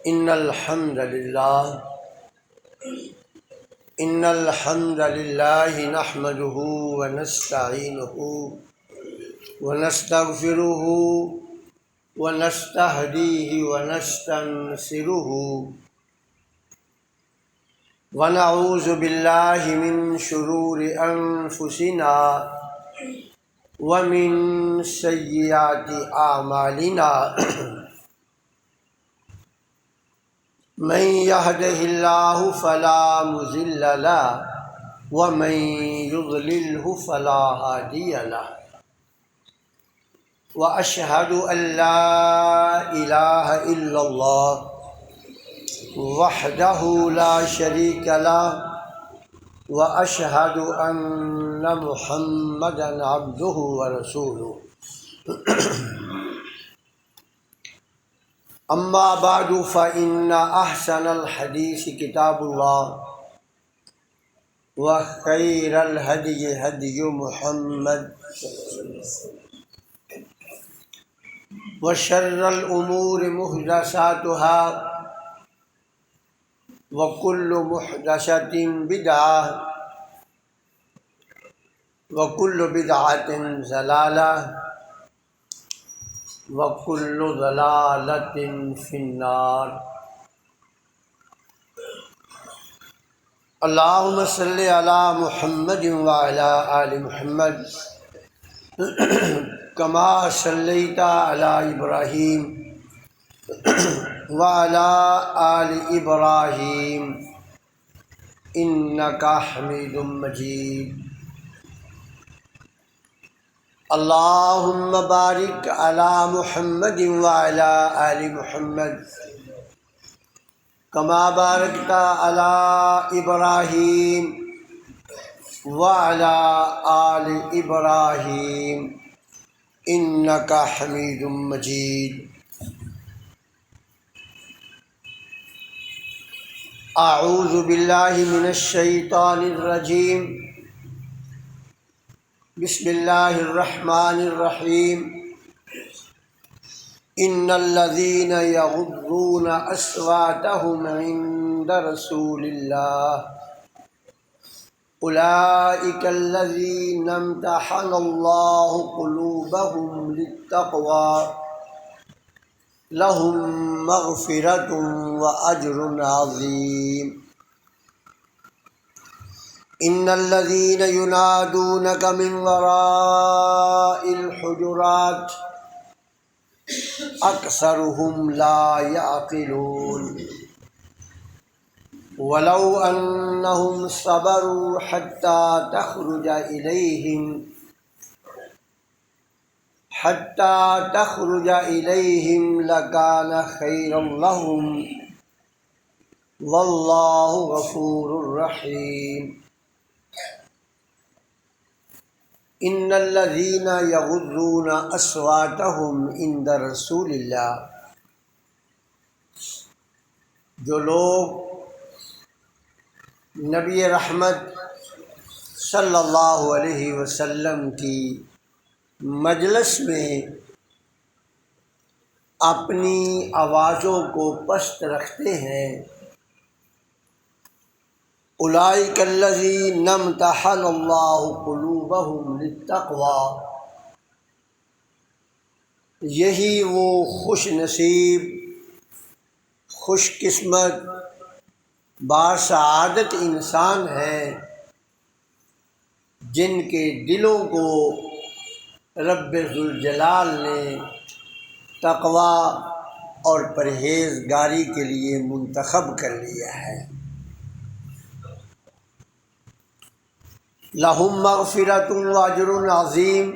إن الحمد لله نحمده ونستعينه ونستغفره ونستهديه ونستنصره ونعوذ بالله من شرور أنفسنا ومن سيئات أعمالنا من يهده الله فلا مضل له ومن يضلله فلا هادي له وأشهد أن لا إله إلا الله وحده لا شريك له وأشهد أن محمدا عبده ورسوله أما بعد فإن أحسن الحديث كتاب الله وخير الهدي هدي محمد وشر الأمور محدثاتها وكل محدثة بدعة وكل بدعة ضلالة وَكُلُّ ضَلَالَةٍ فِي النَّارِ۔ اللهم صل على محمد وعلى آل محمد كما صليت على إبراهيم وعلى آل إبراهيم إنك حميد مجيد۔ اللهم بارك على محمد وعلى آل محمد كما باركت على إبراهيم وعلى آل إبراهيم إنك حميد مجيد۔ أعوذ بالله من الشيطان الرجيم، بسم اللہ الرحمن الرحیم۔ ان الذین یغضون اصواتهم عند رسول اللہ اولئک الذین امتحن اللہ قلوبهم للتقوى لهم مغفرۃ واجر عظیم۔ ان الذين ينادونك من وراء الحجرات اكثرهم لا يعقلون ولو انهم صبروا حتى تخرج اليهم لكان خيرا لهم والله غفور رحيم۔ ان الذین یغضون اصواتهم عند رسول اللہ، جو لوگ نبی رحمت صلی اللہ علیہ وسلم کی مجلس میں اپنی آوازوں کو پست رکھتے ہیں، اولئک الذین امتحن اللہ قلوبهم للتقوی، یہی وہ خوش نصیب، خوش قسمت، باسعادت انسان ہیں جن کے دلوں کو رب ذوالجلال نے تقوی اور پرہیزگاری کے لیے منتخب کر لیا ہے۔ لہم مغفرۃ واجر عظیم،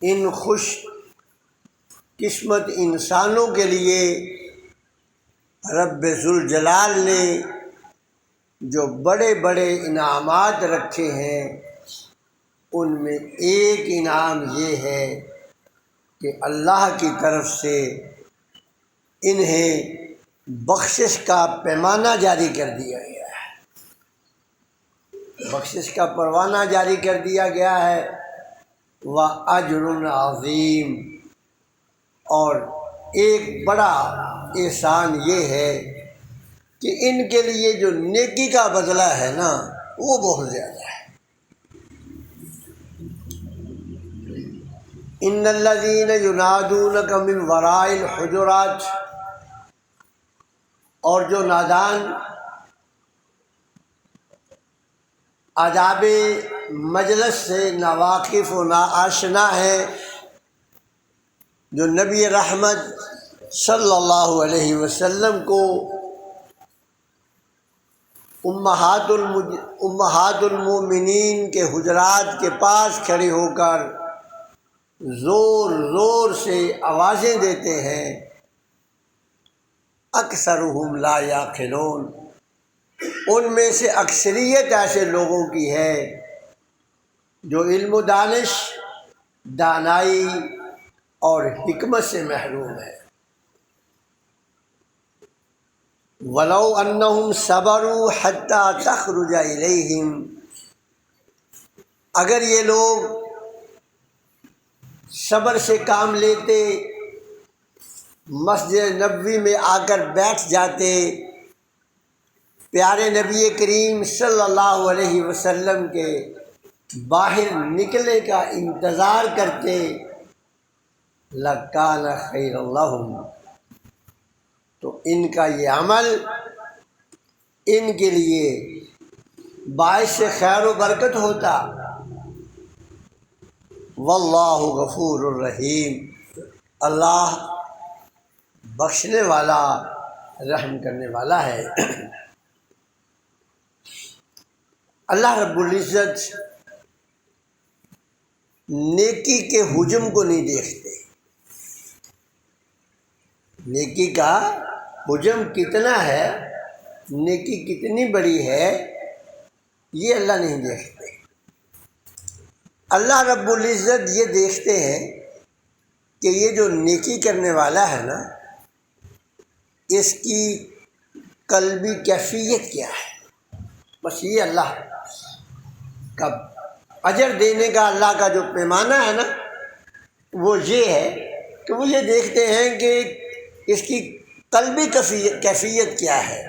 ان خوش قسمت انسانوں کے لیے رب ذوالجلال نے جو بڑے بڑے انعامات رکھے ہیں، ان میں ایک انعام یہ ہے کہ اللہ کی طرف سے انہیں بخشش کا پیمانہ جاری کر دیا گیا ہے، بخشش کا پروانہ جاری کر دیا گیا ہے، وَأَجْرٌ عَظِيمٌ، اور ایک بڑا احسان یہ ہے کہ ان کے لیے جو نیکی کا بدلہ ہے نا وہ بہت زیادہ ہے۔ ان الذین ینادونک من وراء الحجرات، اور جو نادان آداب مجلس سے ناواقف و ناآشنا ہے، جو نبی رحمت صلی اللہ علیہ وسلم کو امہات المومنین کے حجرات کے پاس کھڑے ہو کر زور زور سے آوازیں دیتے ہیں، اکثرہم لا یعقلون، ان میں سے اکثریت ایسے لوگوں کی ہے جو علم و دانش، دانائی اور حکمت سے محروم ہے۔ وَلَوْ أَنَّهُمْ صَبَرُوا حَتَّى تَخْرُجَ إِلَيْهِمْ، اگر یہ لوگ صبر سے کام لیتے، مسجد نبوی میں آ کر بیٹھ جاتے، پیارے نبی کریم صلی اللہ علیہ وسلم کے باہر نکلنے کا انتظار کرتے، لَكَانَ خَيْرًا لَهُمْ، تو ان کا یہ عمل ان کے لیے باعث خیر و برکت ہوتا۔ واللہ غفور الرحیم، اللہ بخشنے والا، رحم کرنے والا ہے۔ اللہ رب العزت نیکی کے حجم کو نہیں دیکھتے، نیکی کا حجم کتنا ہے، نیکی کتنی بڑی ہے، یہ اللہ نہیں دیکھتے۔ اللہ رب العزت یہ دیکھتے ہیں کہ یہ جو نیکی کرنے والا ہے نا، اس کی قلبی کیفیت کیا ہے، بس یہ اللہ کا اجر دینے کا اللہ کا جو پیمانہ ہے نا، وہ یہ ہے کہ وہ یہ دیکھتے ہیں کہ اس کی قلبی کیفیت کیا ہے،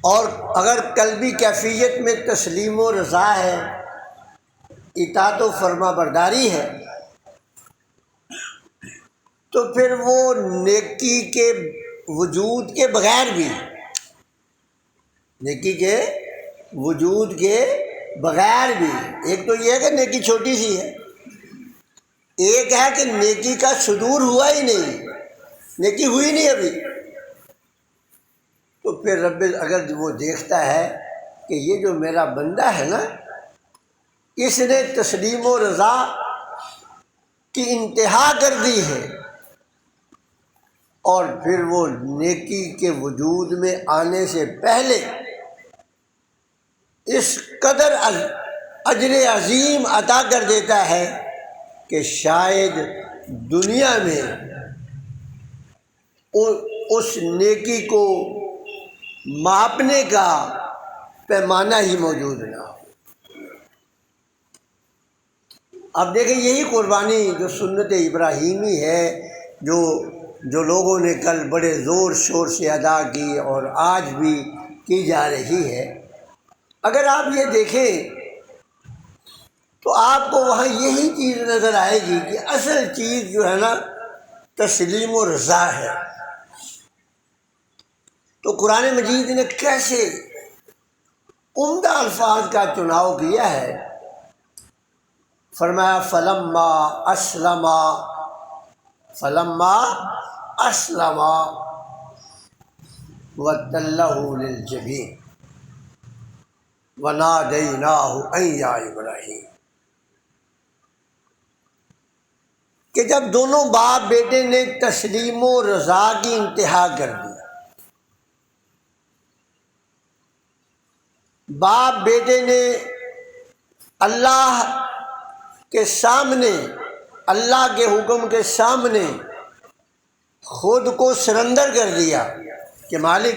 اور اگر قلبی کیفیت میں تسلیم و رضا ہے، اطاعت و فرما برداری ہے، تو پھر وہ نیکی کے وجود کے بغیر بھی، نیکی کے وجود کے بغیر بھی، ایک تو یہ ہے کہ نیکی چھوٹی سی ہے، ایک ہے کہ نیکی کا صدور ہوا ہی نہیں، نیکی ہوئی نہیں ابھی، تو پھر رب اگر وہ دیکھتا ہے کہ یہ جو میرا بندہ ہے نا، اس نے تسلیم و رضا کی انتہا کر دی ہے، اور پھر وہ نیکی کے وجود میں آنے سے پہلے اس قدر اجر عظیم عطا کر دیتا ہے کہ شاید دنیا میں اس نیکی کو ماپنے کا پیمانہ ہی موجود نہ ہو۔ اب دیکھیں یہی قربانی جو سنت ابراہیمی ہے، جو لوگوں نے کل بڑے زور شور سے ادا کی اور آج بھی کی جا رہی ہے، اگر آپ یہ دیکھیں تو آپ کو وہاں یہی چیز نظر آئے گی کہ اصل چیز جو ہے نا تسلیم و رضا ہے۔ تو قرآن مجید نے کیسے عمدہ الفاظ کا چناؤ کیا ہے، فرمایا فلما اسلم وتلہ للجبین ونادیناہ ان یا ابراہیم، کہ جب دونوں باپ بیٹے نے تسلیم و رضا کی انتہا کر دی، باپ بیٹے نے اللہ کے سامنے، اللہ کے حکم کے سامنے خود کو سرنڈر کر دیا کہ مالک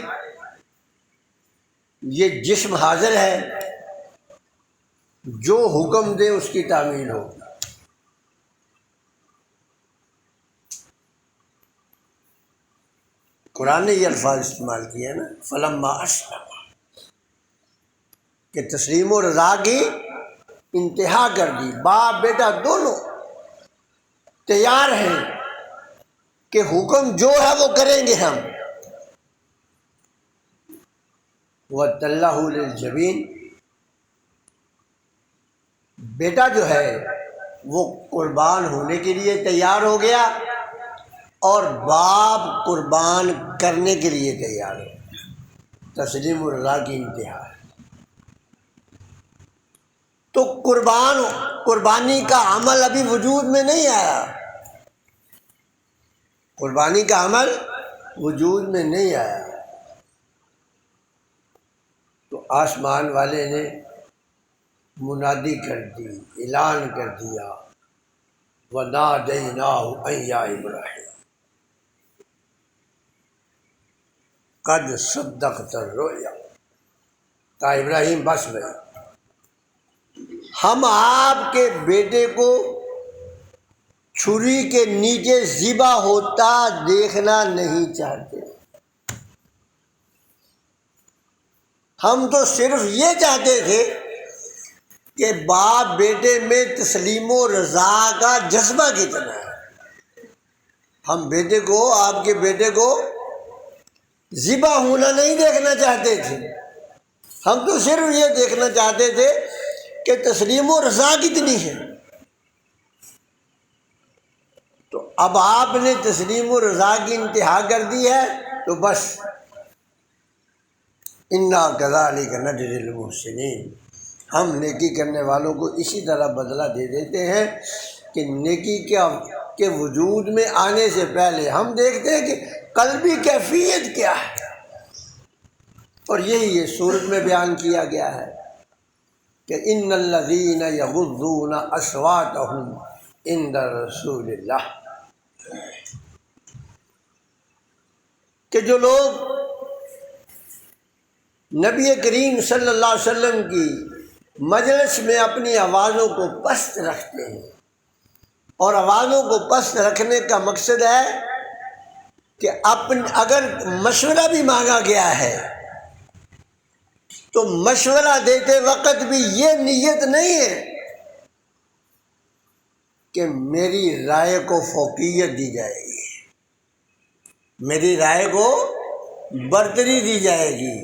یہ جسم حاضر ہے، جو حکم دے اس کی تعمیل ہو۔ قرآن نے یہ الفاظ استعمال کیے ہیں نا، فلما اسلم، کہ تسلیم و رضا کی انتہا کر دی، باپ بیٹا دونوں تیار ہیں کہ حکم جو ہے وہ کریں گے ہم۔ وَتَلَّهُ لِلْجَبِينِ، بیٹا جو ہے وہ قربان ہونے کے لیے تیار ہو گیا، اور باپ قربان کرنے کے لیے تیار ہو، تسلیم و رضا کی انتہا ہے۔ تو قربانی کا عمل ابھی وجود میں نہیں آیا، قربانی کا عمل وجود میں نہیں آیا، تو آسمان والے نے منادی کر دی، اعلان کر دیا، وَنَادَيْنَاهُ أَن يَا إِبْرَاهِيمُ قَدْ صَدَّقْتَ الرُّؤْيَا، کہا ابراہیم بس گئے، ہم آپ کے بیٹے کو چھری کے نیچے ذبح ہوتا دیکھنا نہیں چاہتے، ہم تو صرف یہ چاہتے تھے کہ باپ بیٹے میں تسلیم و رضا کا جذبہ کتنا ہے، ہم بیٹے کو، آپ کے بیٹے کو ذبح ہونا نہیں دیکھنا چاہتے تھے، ہم تو صرف یہ دیکھنا چاہتے تھے کہ تسلیم و رضا کتنی ہے۔ تو اب آپ نے تسلیم و رضا کی انتہا کر دی ہے، تو بس اِنَّا كَذَلِكَ نَجْزِي الْمُحْسِنِينَ، ہم نیکی کرنے والوں کو اسی طرح بدلہ دے دیتے ہیں کہ نیکی کے وجود میں آنے سے پہلے ہم دیکھتے ہیں کہ قلبی کیفیت کیا ہے، اور یہی یہ سورت میں بیان کیا گیا ہے کہ ان الذین یغضون اصواتهم عند رسول اللہ، کہ جو لوگ نبی کریم صلی اللہ علیہ وسلم کی مجلس میں اپنی آوازوں کو پست رکھتے ہیں، اور آوازوں کو پست رکھنے کا مقصد ہے کہ اگر مشورہ بھی مانگا گیا ہے تو مشورہ دیتے وقت بھی یہ نیت نہیں ہے کہ میری رائے کو فوقیت دی جائے گی، میری رائے کو برتری دی جائے گی،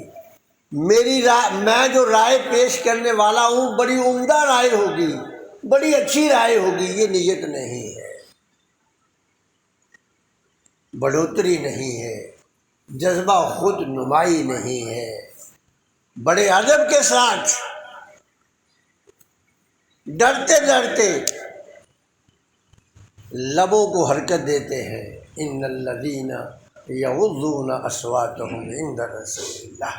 میری رائے، میں جو رائے پیش کرنے والا ہوں بڑی عمدہ رائے ہوگی، بڑی اچھی رائے ہوگی، یہ نیت نہیں ہے، بڑھوتری نہیں ہے، جذبہ خود نمائی نہیں ہے، بڑے ادب کے ساتھ ڈرتے ڈرتے لبوں کو حرکت دیتے ہیں، ان الذین یغضون اصواتهم عند رسول اللہ۔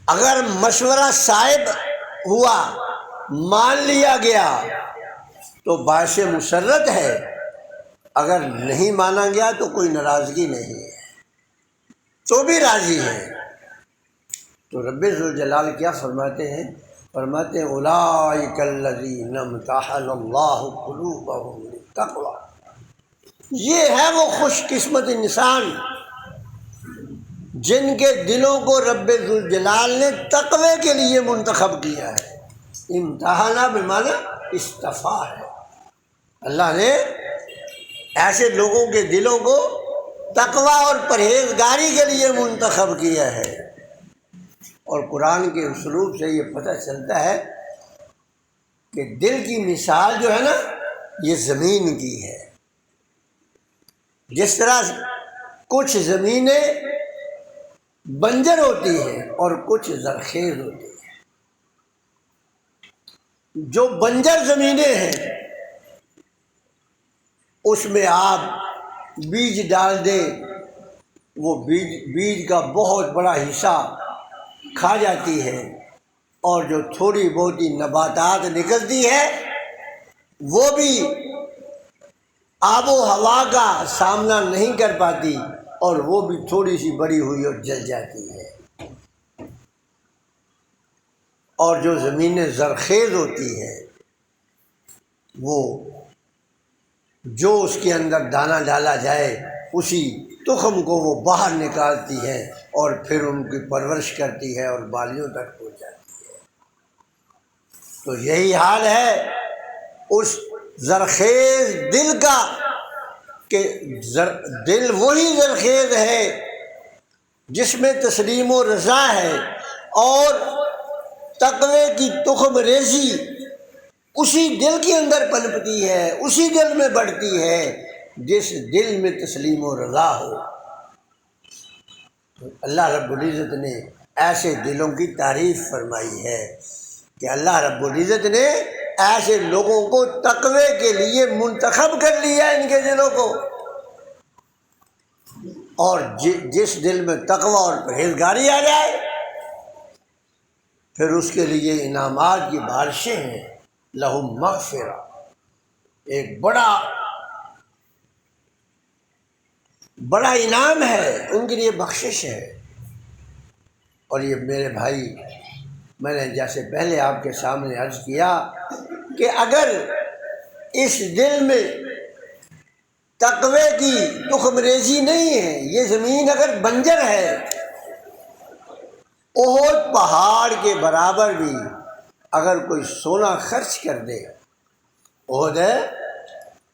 اگر مشورہ صائب ہوا، مان لیا گیا تو باعث مسرت ہے، اگر نہیں مانا گیا تو کوئی ناراضگی نہیں ہے، تو بھی راضی ہے۔ تو رب ذوالجلال کیا فرماتے ہیں؟ فرماتے ہیں اولئک الذین امتحن اللہ قلوبهم للتقوی، یہ ہے وہ خوش قسمت انسان جن کے دلوں کو رب ذوالجلال نے تقوی کے لیے منتخب کیا ہے۔ امتحانہ بمعنی اصطفیٰ ہے، اللہ نے ایسے لوگوں کے دلوں کو تقوی اور پرہیزگاری کے لیے منتخب کیا ہے۔ اور قرآن کے اسلوب سے یہ پتہ چلتا ہے کہ دل کی مثال جو ہے نا یہ زمین کی ہے، جس طرح کچھ زمینیں بنجر ہوتی ہیں اور کچھ زرخیز ہوتی ہیں، جو بنجر زمینیں ہیں اس میں آپ بیج ڈال دیں، وہ بیج کا بہت بڑا حصہ کھا جاتی ہے، اور جو تھوڑی بہت نباتات نکلتی ہے وہ بھی آب و ہوا کا سامنا نہیں کر پاتی، اور وہ بھی تھوڑی سی بڑی ہوئی اور جل جاتی ہے۔ اور جو زمینیں زرخیز ہوتی ہیں وہ جو اس کے اندر دانہ ڈالا جائے اسی تخم کو وہ باہر نکالتی ہے اور پھر ان کی پرورش کرتی ہے اور بالیوں تک پہنچ جاتی ہے۔ تو یہی حال ہے اس زرخیز دل کا کہ دل وہی زرخیز ہے جس میں تسلیم و رضا ہے، اور تقوی کی تخم ریزی اسی دل کے اندر پنپتی ہے، اسی دل میں بڑھتی ہے جس دل میں تسلیم و رضا ہو۔ تو اللہ رب العزت نے ایسے دلوں کی تعریف فرمائی ہے کہ اللہ رب العزت نے ایسے لوگوں کو تقوی کے لیے منتخب کر لیا ان کے دلوں کو، اور جس دل میں تقوی اور پرہیزگاری آ جائے پھر اس کے لیے انعامات کی بارشیں ہیں۔ لہم مغفرہ، ایک بڑا انعام ہے، ان کے لیے بخشش ہے۔ اور یہ میرے بھائی، میں نے جیسے پہلے آپ کے سامنے عرض کیا کہ اگر اس دل میں تقوی کی تخم ریزی نہیں ہے، یہ زمین اگر بنجر ہے، احد پہاڑ کے برابر بھی اگر کوئی سونا خرچ کر دے، احد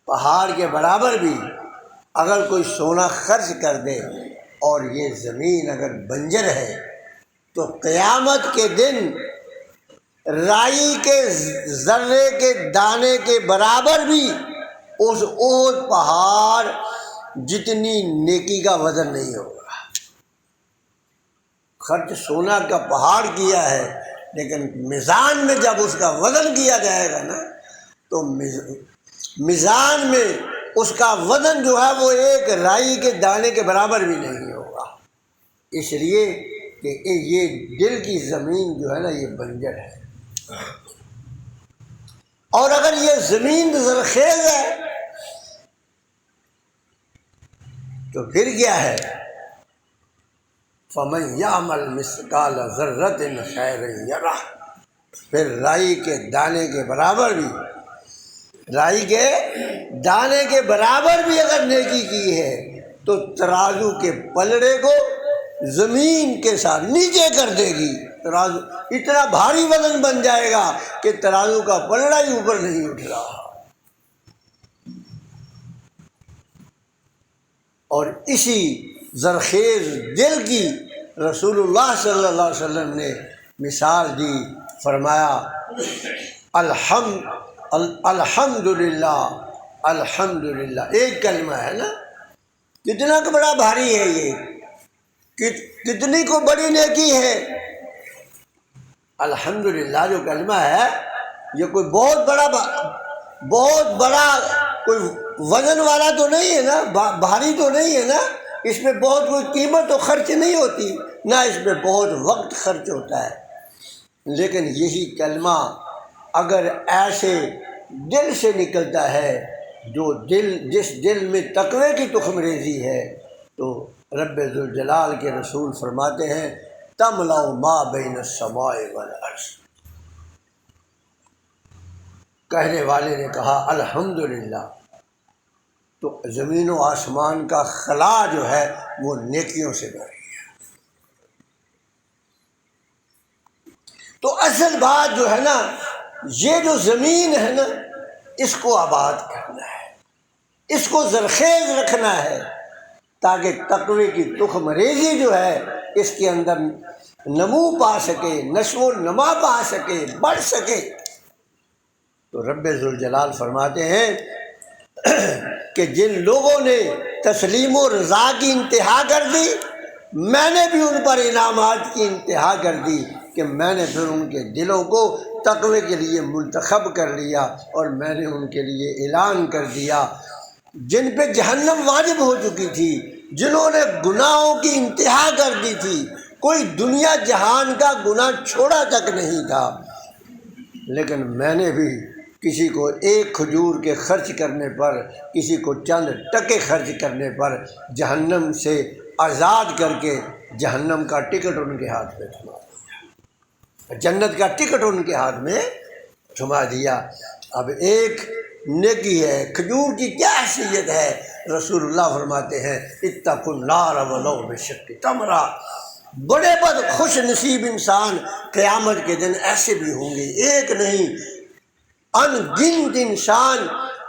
پہاڑ کے برابر بھی اگر کوئی سونا خرچ کر دے، اور یہ زمین اگر بنجر ہے، تو قیامت کے دن رائی کے ذرے کے دانے کے برابر بھی اس احد پہاڑ جتنی نیکی کا وزن نہیں ہوگا۔ خرچ سونا کا پہاڑ کیا ہے، لیکن میزان میں جب اس کا وزن کیا جائے گا نا، تو میزان میں اس کا وزن جو ہے وہ ایک رائی کے دانے کے برابر بھی نہیں ہوگا، اس لیے کہ یہ دل کی زمین جو ہے نا یہ بنجر ہے۔ اور اگر یہ زمین زرخیز ہے تو پھر کیا ہے؟ فَمَن يَعْمَلْ مِثْقَالَ ذَرَّةٍ خَيْرًا يَرَهُ، پھر رائی کے دانے کے برابر بھی، رائی کے دانے کے برابر بھی اگر نیکی کی ہے تو ترازو کے پلڑے کو زمین کے ساتھ نیچے کر دے گی، ترازو اتنا بھاری وزن بن جائے گا کہ ترازو کا پلڑا ہی اوپر نہیں اٹھ رہا۔ اور اسی زرخیز دل کی رسول اللہ صلی اللہ علیہ وسلم نے مثال دی، فرمایا الحمدللہ الحمدللہ، ایک کلمہ ہے نا، کتنا کو بڑا بھاری ہے یہ، کتنی کو بڑی نیکی ہے۔ الحمدللہ جو کلمہ ہے یہ کوئی بہت بڑا کوئی وزن والا تو نہیں ہے نا، بھاری تو نہیں ہے نا، اس میں بہت کوئی قیمت و خرچ نہیں ہوتی، نہ اس میں بہت وقت خرچ ہوتا ہے، لیکن یہی کلمہ اگر ایسے دل سے نکلتا ہے جس دل میں تقوی کی تخم ریزی ہے، تو رب ذوالجلال کے رسول فرماتے ہیں تملأ ما بین السماء والارض۔ کہنے والے نے کہا الحمدللہ، تو زمین و آسمان کا خلا جو ہے وہ نیکیوں سے بھری ہے۔ تو اصل بات جو ہے نا، یہ جو زمین ہے نا اس کو آباد کرنا ہے، اس کو زرخیز رکھنا ہے، تاکہ تقوی کی تخم ریزی جو ہے اس کے اندر نمو پا سکے، نشو و نما پا سکے، بڑھ سکے۔ تو رب ذوالجلال فرماتے ہیں کہ جن لوگوں نے تسلیم و رضا کی انتہا کر دی، میں نے بھی ان پر انعامات کی انتہا کر دی، کہ میں نے پھر ان کے دلوں کو تقوی کے لیے منتخب کر لیا، اور میں نے ان کے لیے اعلان کر دیا جن پہ جہنم واجب ہو چکی تھی، جنہوں نے گناہوں کی انتہا کر دی تھی، کوئی دنیا جہان کا گناہ چھوڑا تک نہیں تھا، لیکن میں نے بھی کسی کو ایک کھجور کے خرچ کرنے پر، کسی کو چند ٹکے خرچ کرنے پر جہنم سے آزاد کر کے جہنم کا ٹکٹ ان کے ہاتھ میں تھما دیا، جنت کا ٹکٹ ان کے ہاتھ میں تھما دیا۔ اب ایک نیکی ہے، کھجور کی کیا حیثیت ہے رسول اللہ فرماتے ہیں اتقوا النار ولو بشق تمرہ، بڑے بد خوش نصیب انسان قیامت کے دن ایسے بھی ہوں گے، ایک نہیں ان گنت انسان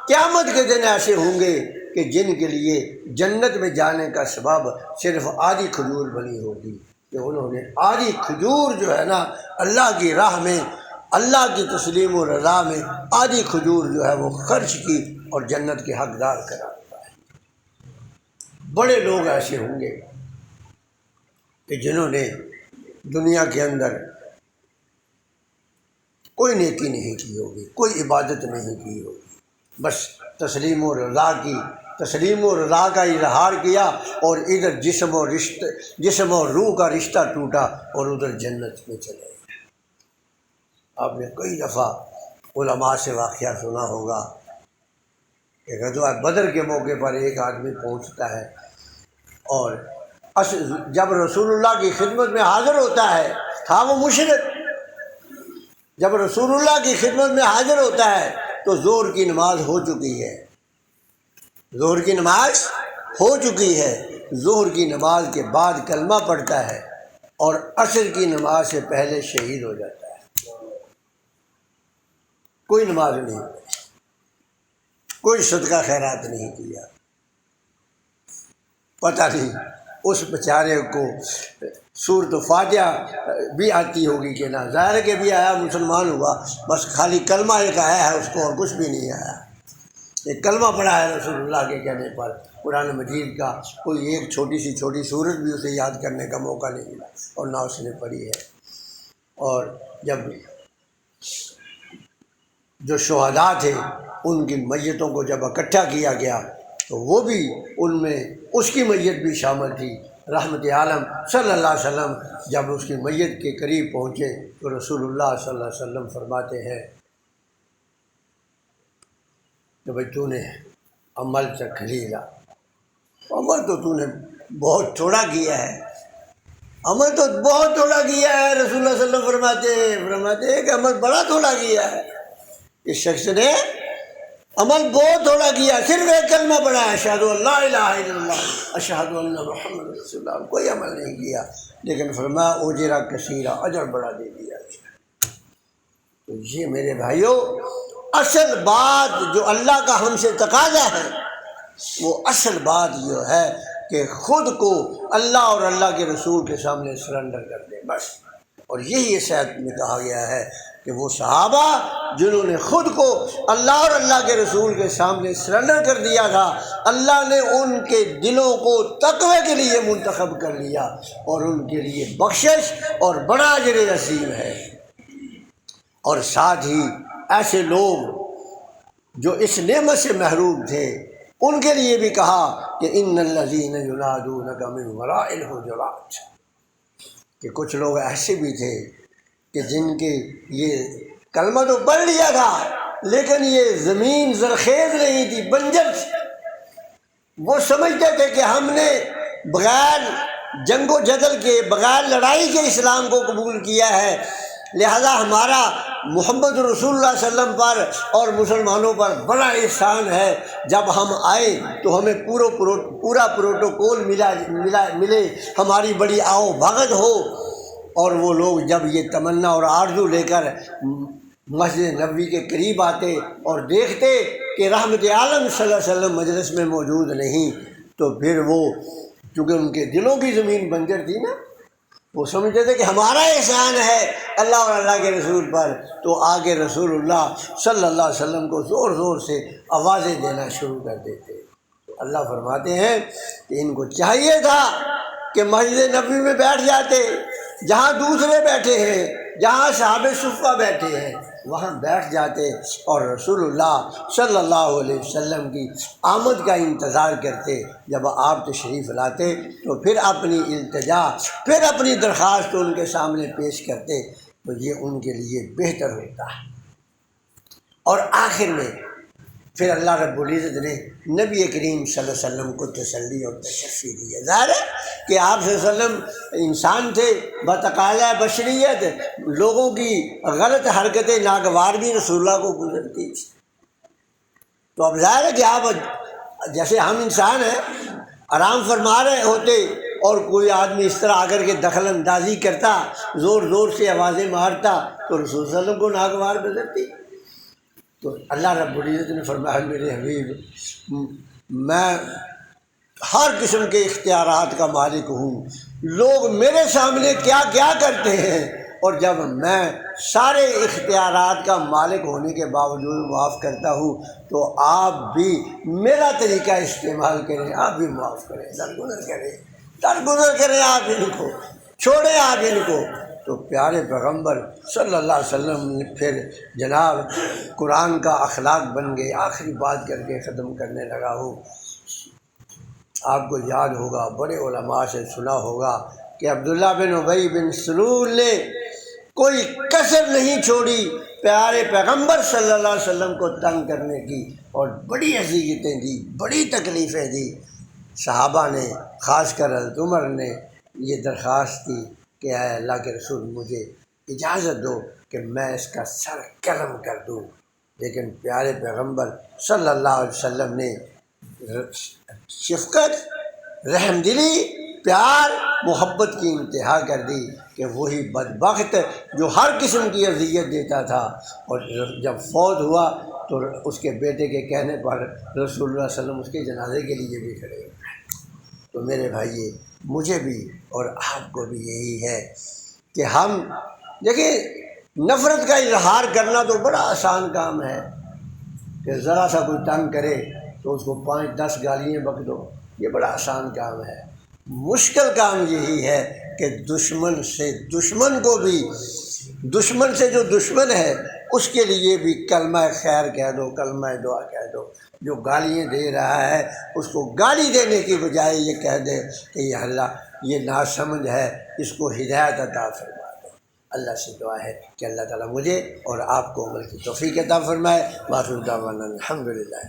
قیامت کے دن ایسے ہوں گے کہ جن کے لیے جنت میں جانے کا سبب صرف آدھی کھجور بنی ہوگی، کہ انہوں نے آدھی کھجور جو ہے نا اللہ کی راہ میں، اللہ کی تسلیم و رضا میں آدھی کھجور جو ہے وہ خرچ کی اور جنت کے حقدار قرار پائے۔ بڑے لوگ ایسے ہوں گے کہ جنہوں نے دنیا کے اندر کوئی نیکی نہیں کی ہوگی، کوئی عبادت نہیں کی ہوگی، بس تسلیم و رضا کا اظہار کیا، اور ادھر جسم اور روح کا رشتہ ٹوٹا اور ادھر جنت میں چلے گئے۔ آپ نے کئی دفعہ علماء سے واقعہ سنا ہوگا کہ غزوہ بدر کے موقع پر ایک آدمی پہنچتا ہے اور جب رسول اللہ کی خدمت میں حاضر ہوتا ہے، تھا وہ مشرک، جب رسول اللہ کی خدمت میں حاضر ہوتا ہے تو ظہر کی نماز ہو چکی ہے، ظہر کی نماز ہو چکی ہے، ظہر کی نماز کے بعد کلمہ پڑھتا ہے اور عصر کی نماز سے پہلے شہید ہو جاتا ہے۔ کوئی نماز نہیں پڑھی، کوئی صدقہ خیرات نہیں کیا، پتہ نہیں اس بیچارے کو سورۃ فاتحہ بھی آتی ہوگی کہ نہ، ظاہر کہ بھی آیا، مسلمان ہوا، بس خالی کلمہ ایک آیا ہے اس کو اور کچھ بھی نہیں آیا۔ ایک کلمہ پڑھا ہے رسول اللہ کے کہنے پر، قرآن مجید کا کوئی ایک چھوٹی سورت بھی اسے یاد کرنے کا موقع نہیں ملا اور نہ اس نے پڑھی ہے۔ اور جب جو شہداء تھے ان کی میتوں کو جب اکٹھا کیا گیا تو وہ بھی ان میں اس کی میت بھی شامل تھی۔ رحمت عالم صلی اللہ علیہ وسلم جب اس کی میت کے قریب پہنچے تو رسول اللہ صلی اللہ علیہ وسلم فرماتے ہیں کہ بھائی تو نے عمل تک خلیلا، عمل تو نے بہت تھوڑا کیا ہے، عمل تو بہت تھوڑا کیا ہے۔ رسول اللہ صلی اللہ علیہ وسلم فرماتے ہیں کہ عمل بڑا تھوڑا کیا ہے، اس شخص نے عمل بہت تھوڑا کیا، صرف ایک کلمہ پڑھا ہے، اشہد ان لا الہ الا اللہ اشہد ان محمد رسول اللہ، کوئی عمل نہیں کیا، لیکن فرمایا اجر کثیرہ، اجر بڑا دے دیا۔ تو یہ میرے بھائیوں اصل بات جو اللہ کا ہم سے تقاضا ہے، وہ اصل بات جو ہے کہ خود کو اللہ اور اللہ کے رسول کے سامنے سرنڈر کر دیں بس۔ اور یہی اس آیت میں کہا گیا ہے کہ وہ صحابہ جنہوں نے خود کو اللہ اور اللہ کے رسول کے سامنے سرنڈر کر دیا تھا، اللہ نے ان کے دلوں کو تقوی کے لیے منتخب کر لیا اور ان کے لیے بخشش اور بڑا اجر عظیم ہے۔ اور ساتھ ہی ایسے لوگ جو اس نعمت سے محروم تھے ان کے لیے بھی کہا کہ ان الذین ینادونک من وراء الحجرات، کہ کچھ لوگ ایسے بھی تھے کہ جن کے یہ کلمہ تو پڑھ لیا تھا لیکن یہ زمین زرخیز نہیں تھی، بنجر تھی۔ وہ سمجھتے تھے کہ ہم نے بغیر جنگ و جدل کے، بغیر لڑائی کے اسلام کو قبول کیا ہے، لہذا ہمارا محمد رسول اللہ صلی اللہ علیہ وسلم پر اور مسلمانوں پر بڑا احسان ہے، جب ہم آئے تو ہمیں پورا پروٹوکول ملے، ہماری بڑی آؤ بھگت ہو۔ اور وہ لوگ جب یہ تمنا اور آرزو لے کر مسجد نبوی کے قریب آتے اور دیکھتے کہ رحمت عالم صلی اللہ علیہ وسلم مجلس میں موجود نہیں، تو پھر وہ چونکہ ان کے دلوں کی زمین بنجر تھی نا، وہ سمجھتے تھے کہ ہمارا احسان ہے اللہ اور اللہ کے رسول پر، تو آگے رسول اللہ صلی اللہ علیہ وسلم کو زور زور سے آوازیں دینا شروع کر دیتے۔ اللہ فرماتے ہیں کہ ان کو چاہیے تھا کہ مسجد نبوی میں بیٹھ جاتے، جہاں دوسرے بیٹھے ہیں، جہاں صحابہ صفہ بیٹھے ہیں وہاں بیٹھ جاتے اور رسول اللہ صلی اللہ علیہ وسلم کی آمد کا انتظار کرتے۔ جب آپ تشریف لاتے تو پھر اپنی التجا، پھر اپنی درخواست ان کے سامنے پیش کرتے، تو یہ ان کے لیے بہتر ہوتا ہے۔ اور آخر میں پھر اللہ رب العزت نے نبی کریم صلی اللہ علیہ وسلم کو تسلی اور تشفی دی ہے۔ ظاہر ہے کہ آپ صلی اللہ علیہ وسلم انسان تھے، بتقاضۂ بشریت لوگوں کی غلط حرکتیں ناگوار بھی رسول اللہ کو گزرتی تھی، تو اب ظاہر ہے کہ آپ جیسے ہم انسان ہیں، آرام فرما رہے ہوتے اور کوئی آدمی اس طرح آ کر کے دخل اندازی کرتا، زور زور سے آوازیں مارتا، تو رسول صلی اللہ علیہ وسلم کو ناگوار گزرتی۔ تو اللہ رب العزت نے فرمایا میرے حبیب میں ہر قسم کے اختیارات کا مالک ہوں، لوگ میرے سامنے کیا کیا کرتے ہیں، اور جب میں سارے اختیارات کا مالک ہونے کے باوجود معاف کرتا ہوں تو آپ بھی میرا طریقہ استعمال کریں، آپ بھی معاف کریں، درگزر کریں آپ ان کو، چھوڑیں آپ ان کو۔ تو پیارے پیغمبر صلی اللہ علیہ وسلم پھر جناب قرآن کا اخلاق بن گئے۔ آخری بات کر کے ختم کرنے لگا ہوں، آپ کو یاد ہوگا، بڑے علماء سے سنا ہوگا کہ عبداللہ بن ابی بن سلول نے کوئی کسر نہیں چھوڑی پیارے پیغمبر صلی اللہ علیہ وسلم کو تنگ کرنے کی، اور بڑی اذیتیں دی، بڑی تکلیفیں دی۔ صحابہ نے، خاص کر حضرت عمر نے یہ درخواست کی کہ اے اللہ کے رسول مجھے اجازت دو کہ میں اس کا سر قلم کر دوں، لیکن پیارے پیغمبر صلی اللہ علیہ وسلم نے شفقت، رحم دلی، پیار، محبت کی انتہا کر دی کہ وہی بدبخت جو ہر قسم کی اذیت دیتا تھا، اور جب فوت ہوا تو اس کے بیٹے کے کہنے پر رسول اللہ صلی اللہ علیہ وسلم اس کے جنازے کے لیے بھی کھڑے ہوئے۔ تو میرے بھائی، مجھے بھی اور آپ کو بھی یہی ہے کہ ہم دیکھیں، نفرت کا اظہار کرنا تو بڑا آسان کام ہے کہ ذرا سا کوئی تنگ کرے تو اس کو 5-10 گالیاں بک دو، یہ بڑا آسان کام ہے۔ مشکل کام یہی ہے کہ دشمن سے دشمن کو بھی، دشمن سے جو دشمن ہے اس کے لیے بھی کلمہ خیر کہہ دو، کلمہ دعا کہہ دو۔ جو گالیاں دے رہا ہے اس کو گالی دینے کی بجائے یہ کہہ دے کہ یہ اللہ یہ ناسمجھ ہے، اس کو ہدایت عطا فرما دو۔ اللہ سے دعا ہے کہ اللہ تعالیٰ مجھے اور آپ کو عمل کی توفیق عطا فرمائے۔ باقی دعوانا الحمدللہ۔